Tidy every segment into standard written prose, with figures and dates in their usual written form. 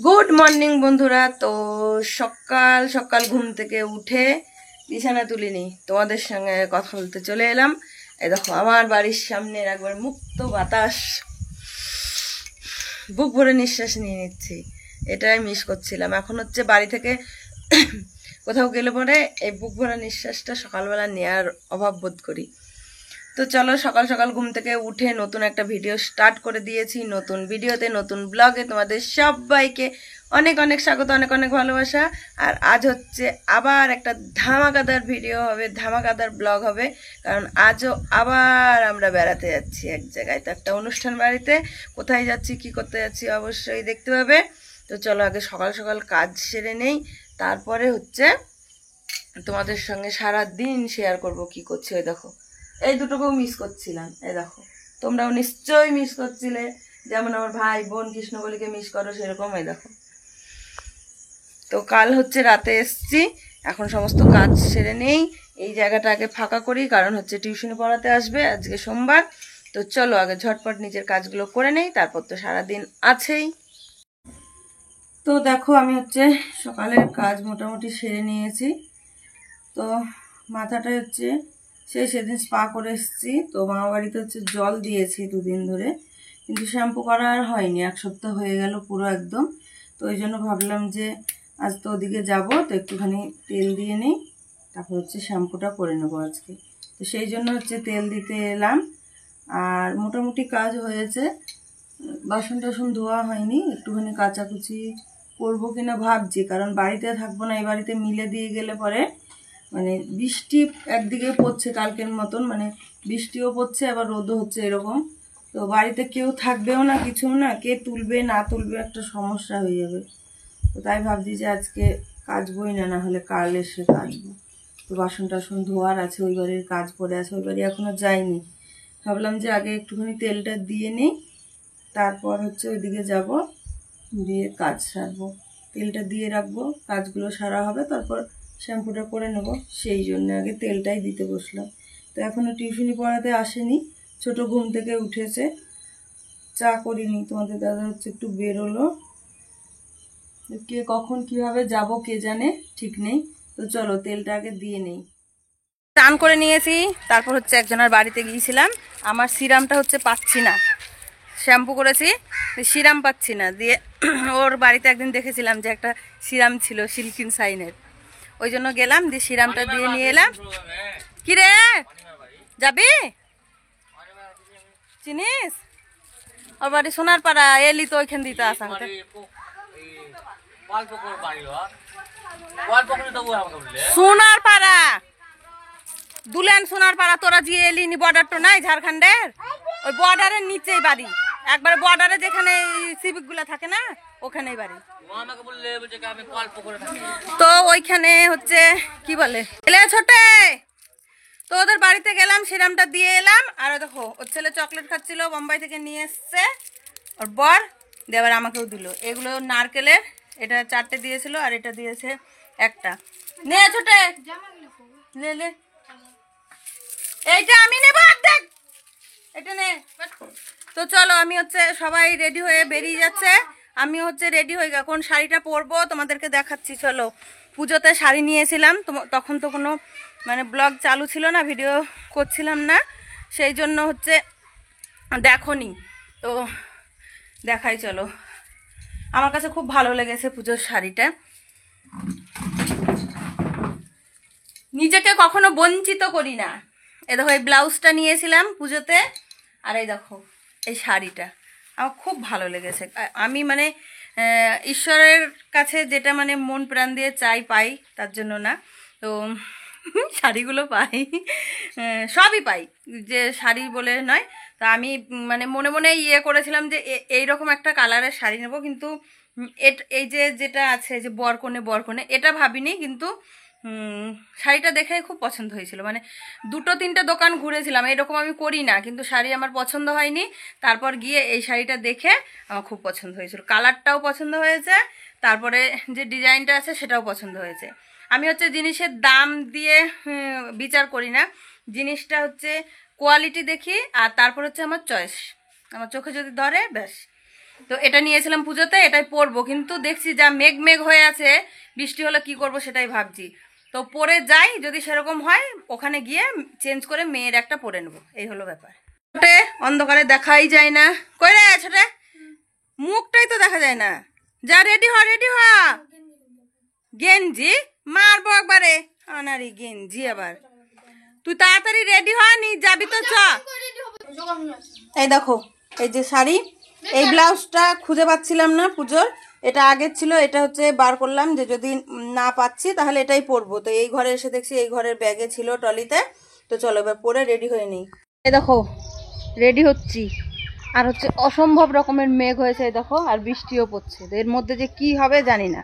Good morning বন্ধুরা। তো সকাল সকাল ঘুম থেকে উঠে বিছানা তুলিনি, তোমাদের সঙ্গে কথা বলতে চলে এলাম। এই দেখো আমার বাড়ির সামনে একবার মুক্ত বাতাস, বুক ভরে নিঃশ্বাস নিয়ে নিচ্ছি। এটাই মিস করছিলাম। এখন হচ্ছে বাড়ি থেকে কোথাও গেলে পরে এই বুক ভরা নিঃশ্বাসটা সকালবেলা নেওয়ার অভাব বোধ করি। তো চলো, সকাল সকাল ঘুম থেকে উঠে নতুন একটা ভিডিও স্টার্ট করে দিয়েছি। নতুন ভিডিওতে, নতুন ব্লগে তোমাদের সবাইকে অনেক অনেক স্বাগত, অনেক অনেক ভালোবাসা। আর আজ হচ্ছে আবার একটা ধামাকাদার ভিডিও হবে, ধামাকাদার ব্লগ হবে। কারণ আজও আবার আমরা বেড়াতে যাচ্ছি এক জায়গায়, তো একটা অনুষ্ঠান বাড়িতে। কোথায় যাচ্ছি, কি করতে যাচ্ছি অবশ্যই দেখতে পাবে। তো চলো আগে সকাল সকাল কাজ সেরে নেই, তারপরে হচ্ছে তোমাদের সঙ্গে সারা দিন শেয়ার করব কি করছি। ওই দেখো এই দুটোকেও মিস করছিলাম, এই দেখো তোমরাও নিশ্চয়ই মিস করছিলে, যেমন আমার ভাই বোন কৃষ্ণবলীকে মিস করো সেরকম। এই দেখো, তো কাল হচ্ছে রাতে এসছি, এখন সমস্ত কাজ সেরে নেই, এই জায়গাটা আগে ফাঁকা করি, কারণ হচ্ছে টিউশনে পড়াতে আসবে আজকে সোমবার। তো চলো আগে ঝটপট নিজের কাজগুলো করে নেই, তারপর তো সারাদিন আছেই। তো দেখো আমি হচ্ছে সকালের কাজ মোটামুটি সেরে নিয়েছি। তো মাথাটা হচ্ছে সেদিন স্পা করে এসেছি। তো মামা বাড়িতে হচ্ছে জল দিয়েছি 2 দিন ধরে, কিন্তু শ্যাম্পু করা আর হয়নি, 1 সপ্তাহ হয়ে গেল পুরো একদম। তো ওই জন্য ভাবলাম যে আজ তো ওদিকে যাব, তো একটুখানি তেল দিয়ে নিই, তারপর হচ্ছে শ্যাম্পুটা করে নেবো আজকে। তো সেই জন্য হচ্ছে তেল দিতে এলাম। আর মোটামুটি কাজ হয়েছে, বাসন টাসন ধোয়া হয়নি, একটুখানি কাচাকুচি করবো কিনা ভাবছি, কারণ বাড়িতে থাকবো না, এই বাড়িতে মিলে দিয়ে গেলে পরে মানে বৃষ্টি একদিকে পড়ছে কালকের মতন, মানে বৃষ্টিও পড়ছে আবার রোদও হচ্ছে এরকম। তো বাড়িতে কেউ থাকবেও না, কিছু না, কে তুলবে না তুলবে একটা সমস্যা হয়ে যাবে। তো তাই ভাবছি যে আজকে কাচবই না, না হলে কাল এসে কাচবো। তো বাসন টাসন ধোয়ার আছে, ওই বাড়ির কাজ পড়ে আছে, ওই বাড়ি এখনো যাইনি। ভাবলাম যে আগে একটুখানি তেলটা দিয়ে নিই, তারপর হচ্ছে ওইদিকে যাব, দিয়ে কাজ সারবো। তেলটা দিয়ে রাখবো, কাজগুলো সারা হবে, তারপর শ্যাম্পুটা করে নেব। সেই জন্য আগে তেলটাই দিতে বসলাম। তো এখনও টিউশনি পড়াতে আসেনি, ছোট ঘুম থেকে উঠেছে, চা করিনি। তোমাদের দাদা হচ্ছে একটু বেরোলো, কে কখন কিভাবে যাব কে জানে, ঠিক নেই। তো চলো তেলটা আগে দিয়ে নেই। স্নান করে নিয়েছি, তারপর হচ্ছে একজনের বাড়িতে গিয়েছিলাম। আমার সিরামটা হচ্ছে পাচ্ছি না, শ্যাম্পু করেছি সিরাম পাচ্ছি না, দিয়ে ওর বাড়িতে একদিন দেখেছিলাম যে একটা সিরাম ছিল সিল্কিন সাইনের, ওই জন্য গেলাম, দিয়ে সিরামটা দিয়ে নিয়ে এলাম। কি রে, যাবি? চিনিস ওর বাড়ি সোনার পাড়া, এলি তো ওইখান দিতে আসা। সোনার পাড়া, দুলেন সোনার পাড়া, তোরা যে এলি নি, বর্ডার তো নাই ঝাড়খণ্ডের, ওই বর্ডারের নিচেই বাড়ি, একবারে বর্ডারে যেখানে সিভিক গুলা থাকে না, ওখানেই বাড়ি। তো ওইখানে হচ্ছে কি বলে এলে ছোটে, তো ওদের বাড়িতে গেলাম, সিরামটা দিয়ে এলাম। আর দেখো ওর ছেলে চকলেট খাচ্ছিল, বোম্বাই থেকে নিয়ে এসছে ওর বর, দিয়ে আবার আমাকেও দিল। এগুলো নারকেলের, এটা 4টে দিয়েছিল, আর এটা দিয়েছে একটা। নে ছোটে, লে লে, এইটা আমি নেব, দেখ এটা নে। তো চলো আমি হচ্ছে সবাই রেডি হয়ে বেরিয়ে যাচ্ছে, আমি হচ্ছে রেডি হয়ে কোন শাড়িটা পরবো তোমাদেরকে দেখাচ্ছি। চলো, পুজোতে শাড়ি নিয়েছিলাম, তখন তো কোনো মানে ব্লগ চালু ছিল না, ভিডিও করছিলাম না, সেই জন্য হচ্ছে দেখোনি। তো দেখাই চলো, আমার কাছে খুব ভালো লেগেছে পুজোর শাড়িটা, নিজেকে কখনো বঞ্চিত করি না। এ দেখো এই ব্লাউজটা নিয়েছিলাম পুজোতে, আর এই দেখো এই শাড়িটা আমার খুব ভালো লেগেছে। আমি মানে ঈশ্বরের কাছে যেটা মানে মন প্রাণ দিয়ে চাই পাই, তার জন্য না তো শাড়িগুলো পাই, সবই পাই, যে শাড়ি বলে নয়। তা আমি মানে মনে মনে ইয়ে করেছিলাম যে এইরকম একটা কালারের শাড়ি নেব, কিন্তু এই যে যেটা আছে যে বরকনে এটা ভাবিনি, কিন্তু শাড়িটা দেখে খুব পছন্দ হয়েছিল। মানে 2-3টে দোকান ঘুরেছিলাম, এরকম আমি করি না, কিন্তু শাড়ি আমার পছন্দ হয়নি। তারপর গিয়ে এই শাড়িটা দেখে আমার খুব পছন্দ হয়েছিল, কালারটাও পছন্দ হয়েছে, তারপরে যে ডিজাইনটা আছে সেটাও পছন্দ হয়েছে। আমি হচ্ছে জিনিসের দাম দিয়ে বিচার করি না, জিনিসটা হচ্ছে কোয়ালিটি দেখি, আর তারপর হচ্ছে আমার চয়েস, আমার চোখে যদি ধরে ব্যাস। তো এটা নিয়েছিলাম পুজোতে, এটাই পরবো, কিন্তু দেখছি যা মেঘ মেঘ হয়ে আছে, বৃষ্টি হলে কি করব সেটাই ভাবছি। তো পরে যাই, যদি সেরকম হয় ওখানে গিয়ে চেঞ্জ করে মেয়ের একটা পরে নেবো, এই হলো ব্যাপার। ছোটে অন্ধকারে দেখাই যায় না, কই রে ছোটে, মুখটাই তো দেখা যায় না। যা রেডি হ, রেডি হ। গেঞ্জি মারবো একবারে, আনারি গেঞ্জি আবার। তুই তাড়াতাড়ি রেডি হ, নি যাবি তো চ। এই দেখো, এই যে শাড়ি, এই ব্লাউজটা খুঁজে পাচ্ছিলাম না পুজোর, এটা আগের ছিল, এটা হচ্ছে বার করলাম যে যদি না পাচ্ছি তাহলে এটাই পরবো। তো এই ঘরে এসে দেখছি এই ঘরের ব্যাগে ছিল ট্রলিতে। তো চলো এবার পরে রেডি হয়ে নিই। এই দেখো রেডি হচ্ছি, আর হচ্ছে অসম্ভব রকমের মেঘ হয়েছে এই দেখো, আর বৃষ্টিও পড়ছে। এর মধ্যে যে কি হবে জানি না,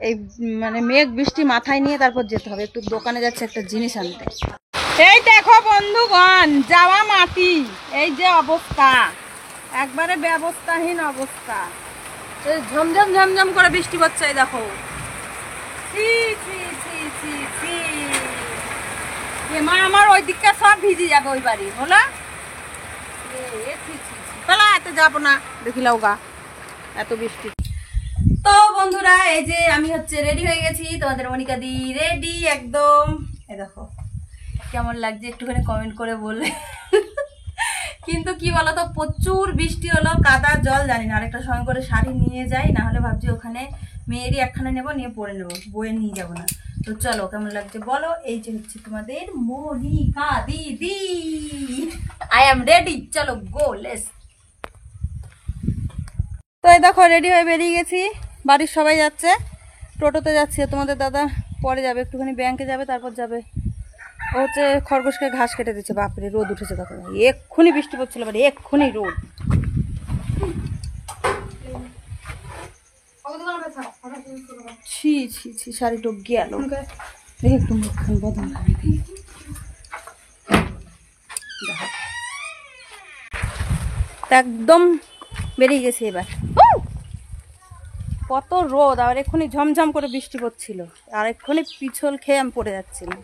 এই মানে মেঘ বৃষ্টি মাথায় নিয়ে তারপর যেতে হবে। একটু দোকানে যাচ্ছে একটা জিনিস আনতে। এই দেখো বন্ধুগণ, যাওয়া মাটি, এই যে অবস্থা, একবারে ব্যবস্থাহীন অবস্থা। ঝমঝম ঝমঝম করে বৃষ্টি পড়ছে, এই দেখো। মা আমার ওই দিকটা সব ভিজে যাবে, ওই বাড়ি হলো পেলা, এত যাবো না, দেখিলাও গা এত বৃষ্টি। তো বন্ধুরা এই যে আমি হচ্ছে রেডি হয়ে গেছি, তোমাদের মনিকা দি রেডি একদম। এই দেখো কেমন লাগছে একটুখানি কমেন্ট করে বলবে। কিন্তু কি বলতো, প্রচুর বৃষ্টি হলো, কাদা জল, জানি না। আরেকটা সঙ্গে করে শাড়ি নিয়ে যাই, না হলে ভাবছি ওখানে মেয়েরই একখানে নেবো, নিয়ে পরে নেবো, বইয়ে নিয়ে যাবো না। তো চলো কেমন লাগছে বলো। এই যে হচ্ছে তোমাদের মনিকা দিদি, আই এম রেডি, চলো গো লেটস। তো এই দেখো রেডি হয়ে বেরিয়ে গেছি, বাড়ির সবাই যাচ্ছে, টোটোতে যাচ্ছে। তোমাদের দাদা পরে যাবে, একটুখানি ব্যাংকে যাবে, তারপর যাবে। ও হচ্ছে খরগোশকে ঘাস কেটে দিচ্ছে। বাপরে রোদ উঠেছে, কথা এক্ষুনি বৃষ্টি পড়ছিল, বাড়ি এক্ষুনি রোদ। ছি ছি ছি, শাড়ি টোক গেল, দেখি একটু মুখখান বদল খাবি। একদম বেরিয়ে গেছে এবার। কত রোদ, আর এক্ষুনি ঝমঝম করে বৃষ্টি পড়ছিল, আর এক্ষুনি পিছল খেয়ে আমি পড়ে যাচ্ছিলাম।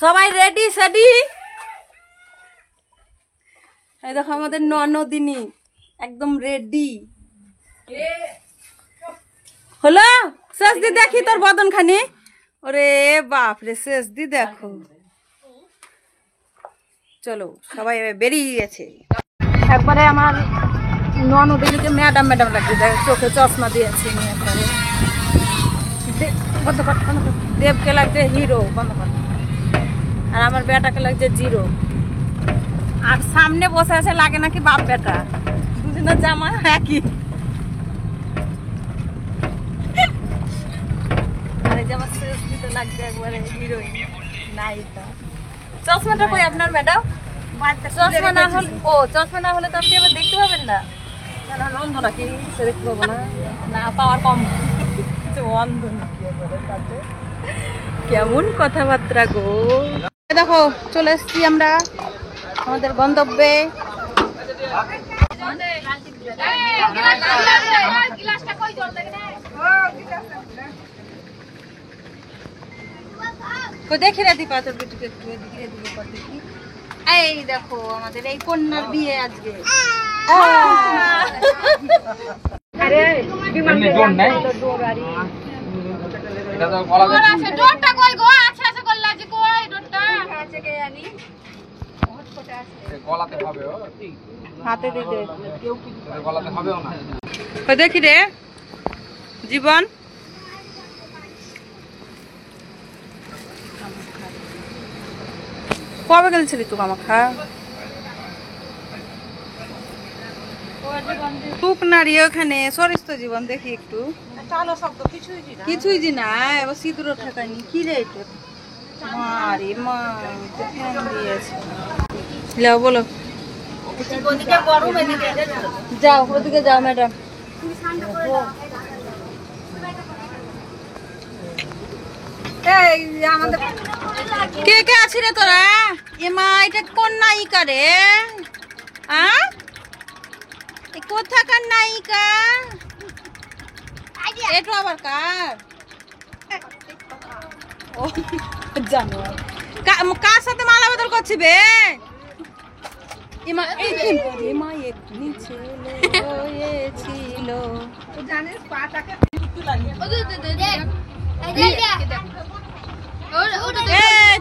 সবাই রেডি সেডি, এই দেখো আমাদের ননদিনী একদম রেডি হলো। শেষ দি দেখি তোর বদন খানি, ওরে বাপ রে, শেষ দি দেখো। চলো সবাই বেরিয়ে গেছে, একবারে আমার ননদিনীকে ম্যাডাম ম্যাডাম লাগছে, দেখো চোখে চশমা দিয়েছে। দেবকে লাগছে হিরো, বন্ধ কর। আর আমার বেটাকে লাগছে জিরো। আর সামনে বসে আছে লাগে নাকি বাপ বেটা, দুজনের জামা একই। আর এই জামা শেষ দিতে লাগছে একবারে হিরোইন, নায়িকা। চশমাটা কই আপনার ম্যাডাম? চশমা না হলে, ও চশমা না হলে তো আপনি আবার দেখতে পাবেন না। অন্ধ নাকি, দেখতে পাবো না, না পাওয়ার কম, অন্ধ নাকি। কেমন কথাবার্তা গো। দেখো চলে এসছি আমরা আমাদের গন্তব্যে। দেখি রে দীপা, তোর বেটিকে একটু দেখি রে দীপা, দেখি। এই দেখো আমাদের এই কন্যার বিয়ে আজকে। হাতে দিতে দেখি রে জীবন। কবে গেছিলি তো কামাখ্যা? টুক নারী ওখানে সরিস তো জীবন, দেখি একটু। কিছুই জি না, এবার সিঁদুরও ঠেকায়নি। কি রে এটা? মারে মা দিয়েছে। যাও বলো, যাও ওদিকে যাও ম্যাডাম। কে কে আছি রে তোরা? এ মা, এটা কোন নায়িকা রে? কোথাকার নায়িকা? এটা আবার কার? ও জানো কার সাথে মালা বদল করছি বে? এমা এমা একটু ছেলে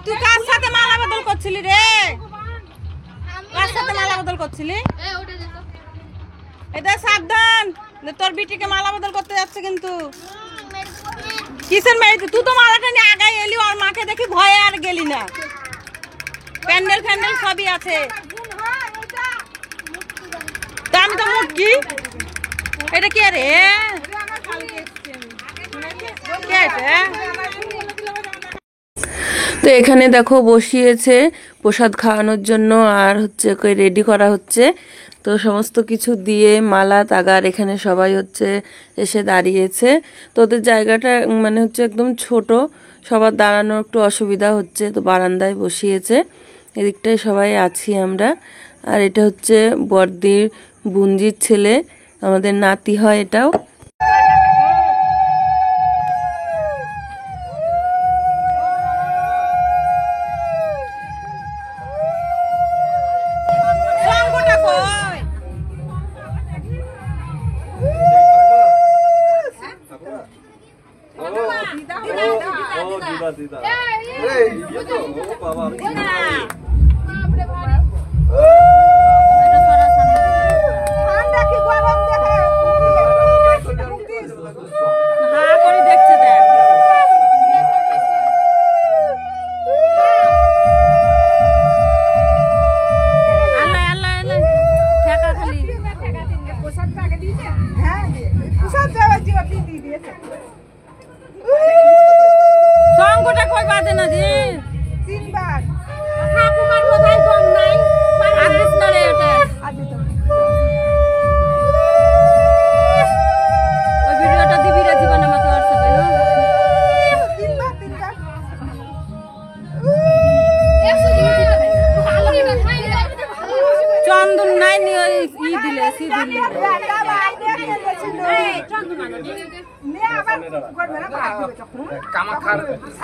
তুই কার সাথে মালা বদল করছিলি রে? কার সাথে মালা বদল করছিলি? এটা সাবধান, তোর বিটিকে মালা বদল করতে যাচ্ছে কিন্তু। কিসের মেয়ে? তুই তো মালাটা নিয়ে আগাই এলি, আর মাকে দেখি ভয়ে আর গেলি না। প্যান্ডেল ফ্যান্ডেল সবই আছে। দাম তো মুটকি। এটা কি রে? তো এখানে দেখো বসিয়েছে প্রসাদ খাওয়ানোর জন্য, আর হচ্ছে রেডি করা হচ্ছে। তো সমস্ত কিছু দিয়ে মালা তাগার এখানে সবাই হচ্ছে এসে দাঁড়িয়েছে। তো ওদের জায়গাটা মানে হচ্ছে একদম ছোট, সবার দাঁড়ানোর একটু অসুবিধা হচ্ছে, তো বারান্দায় বসিয়েছে। এদিকটায় সবাই আছি আমরা। আর এটা হচ্ছে বড়দির বুঞ্জির ছেলে, আমাদের নাতি হয় এটাও।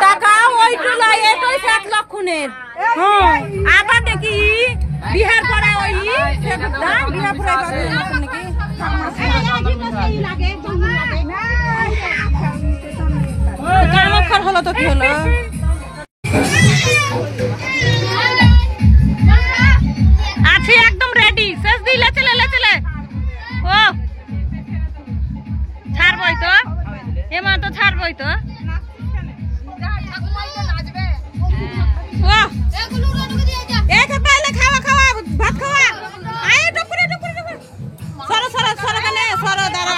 টাকা ওইটু লয়, এটাই 7 লক্ষণের। আবার দেখি বিহার পড়া ওই বিহার পড়া নাকি কামাক্ষার হলো তো কি হলো? আছি একদম রেডি, শেষ দিলে চলে চলে। ও ছাড়বই তো, এমা তো ছাড়বই তো।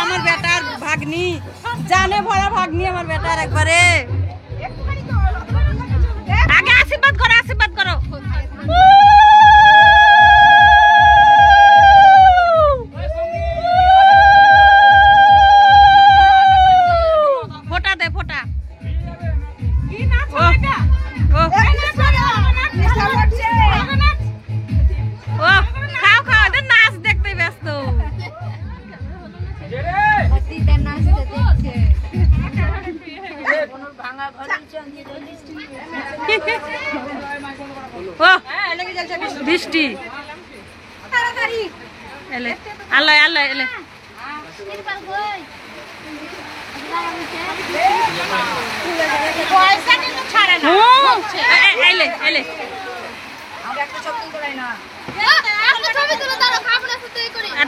আমার বেটার ভাগ্নি জানে ভরা ভাগ্নি, আমার বেটার একবারে। আগে আশীর্বাদ করো, আশীর্বাদ করো। ফোটা দে ফোটা। খাও খাও, নাচ দেখতে ব্যস্ত। বৃষ্টি আল্লাহ আল্লাহ এলে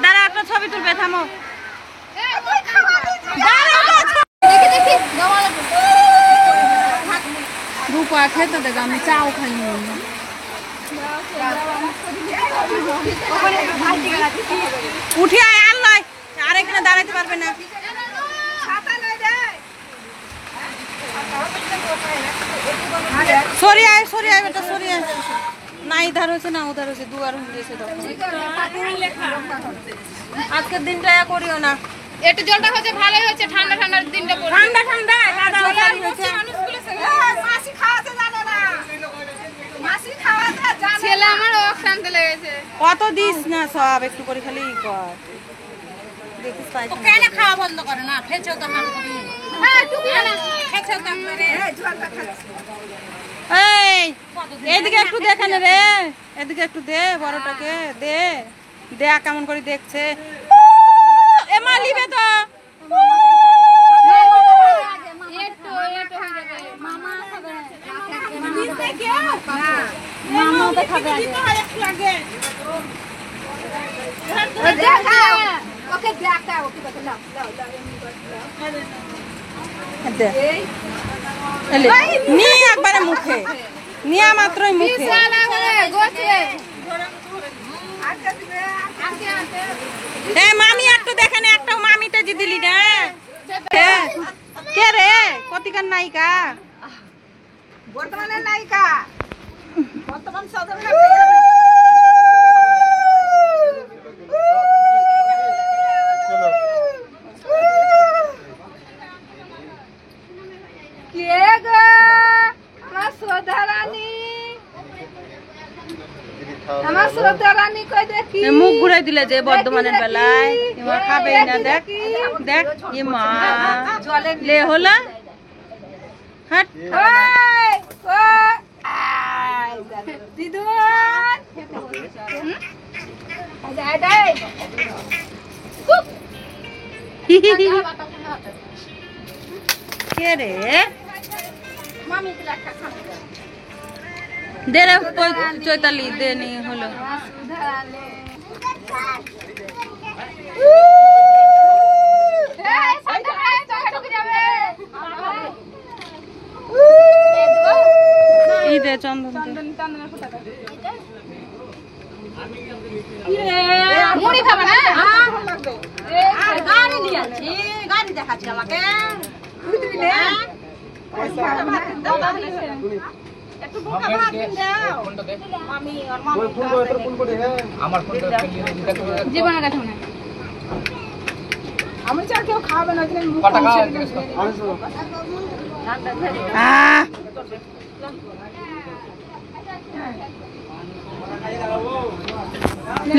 দাঁড়া, একটা ছবি তুলবে, থামো। রূপা খেতে দেখ, আমি চাও খাই। উঠে আয়, আল্লাহ আর এখানে দাঁড়াতে পারবে না। সরি আয়, সরি আয় বেটা, সরি আয়। না ইধার হয়েছে না উধার হয়েছে, দুয়ার হয়েছে। আজকের দিনটা করিও না। একটু জলটা হচ্ছে ভালোই হচ্ছে, ঠান্ডা ঠান্ডার দিনটা পড়ে। ঠান্ডা ঠান্ডা দাদা হয়েছে। মাসি খাওয়াতে জানে না, মাসি খাওয়াতে জানে। ছেলে আমার অক্লান্ত লেগেছে। কত দিস না সব একটু করে খালি কর। দেখিস পাই তো কেন খাওয়া বন্ধ করে না? খেছেও তো হাল করি। হ্যাঁ তুমি না খেছেও তো করে। এই এদিকে একটু দেখে নে রে, এদিকে একটু দে, বড়টাকে দে। দেখ কেমন করে দেখছে। এ মা লিবে তো। নিয়ে একবারে মুখে নিয়ে মাত্রই মুখে মামি একটু দেখেন একটা মামিতে যে দিলি না কে রে কতিকার নায়িকা বর্তমানের নায়িকা বর্তমান সদর কে গো আমার শ্রদ্ধারানী আমার শ্রদ্ধারানী কই দেখি মুখ ঘুরাই দিলে যে বর্ধমানের বেলায় এবার খাবে না দেখ দেখ এ মা লে হলা হাট ওই ওই দিদুন আয় দাই কে রে মামি দিলা খাখা দে রে চৈতালি দে নি হলো শ্রদ্ধারানী এই দে চন্দন মুড়ি খাবে না গাড়ি নিয়ে আছি গাড়ি দেখাচ্ছি আমাকে একটু বোকা ভাত দাও আমি আর মামি জীবনের কাছে মনে আমি চা কেউ খাবে না কিন্তু মুখ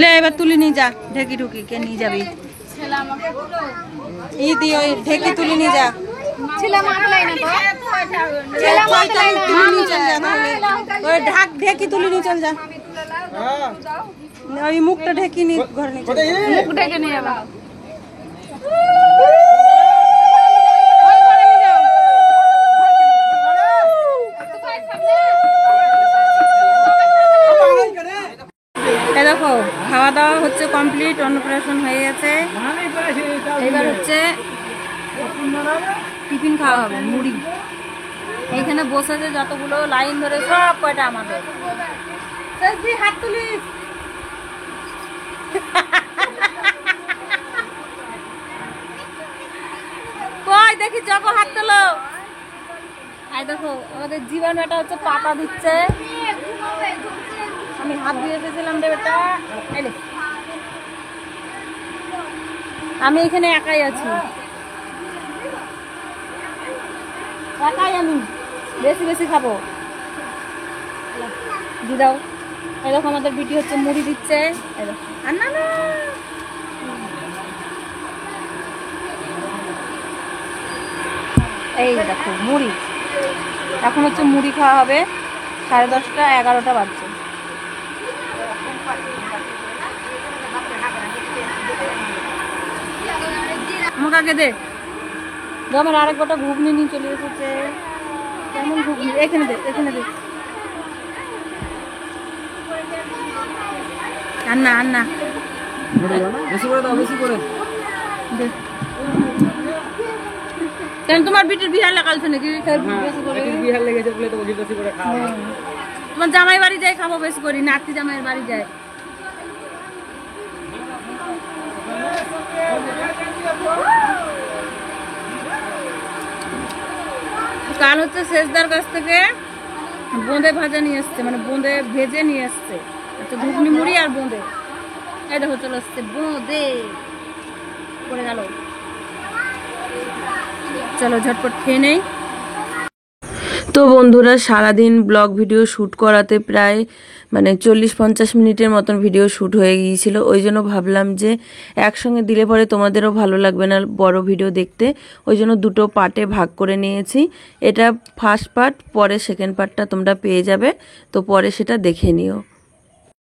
লে এবার তুলে নিয়ে যা ঢেকি ঢুকি কে নিয়ে যাবি ই দি ওই ঢেকি তুলে নিয়ে যা ছেলে মারলাই না তো তুলে নিয়ে চল যা তাহলে ওই ঢাক ঢেকি তুলে নিয়ে চল যা ওই মুখটা ঢেকি নি ঘরে নিয়ে চল মুখ ঢেকে নিয়ে যাবা দেখো খাওয়া দাওয়া হচ্ছে কমপ্লিট অন্নপ্রাশন হয়ে গেছে এবার হচ্ছে টিফিন খাওয়া হবে মুড়ি এইখানে বসেছে যতগুলো লাইন ধরে সব কয়টা আমাদের হাত তুলিস কই দেখি যখন হাত তোলো আর দেখো আমাদের জীবন এটা হচ্ছে পাতা দিচ্ছে আমি হাত দিয়ে এসেছিলাম রে বেটা আমি এখানে একাই আছি একাই আমি বেশি বেশি খাবো দি দাও এই দেখো আমাদের বিটি হচ্ছে মুড়ি দিচ্ছে এই দেখো আর না না এই দেখো মুড়ি এখন হচ্ছে মুড়ি খাওয়া হবে 10:30 11টা বাজছে আমাকে আগে দে আমার আরেক গোটা ঘুগনি নিয়ে চলে এসেছে কেমন ঘুগনি এখানে দে আন্না আন্না বেশি করে দাও বেশি করে দে কেন তোমার বিটির বিহার লাগালছে নাকি বিহার লেগেছে বলে তো বেশি করে খাওয়া তোমার জামাই বাড়ি যাই খাবো বেশি করি নাতি জামাইয়ের বাড়ি যায় কাল হচ্ছে শেষদার কাছ থেকে বোঁদে ভাজা নিয়ে এসছে মানে বোঁদে ভেজে নিয়ে এসছে আচ্ছা ঘুগনি মুড়ি আর বোঁদে এই দেখো চলে এসছে বোঁদে পড়ে গেল চলো ঝটপট খেয়ে নেই তো বন্ধুরা সারাদিন ব্লগ ভিডিও শ্যুট করাতে প্রায় মানে 40-50 মিনিটের মতন ভিডিও শ্যুট হয়ে গিয়েছিল ওই জন্য ভাবলাম যে একসঙ্গে দিলে পরে তোমাদেরও ভালো লাগবে না বড় ভিডিও দেখতে ওই জন্য দুটো পার্টে ভাগ করে নিয়েছি এটা ফার্স্ট পার্ট পরে সেকেন্ড পার্টটা তোমরা পেয়ে যাবে তো পরে সেটা দেখে নিও।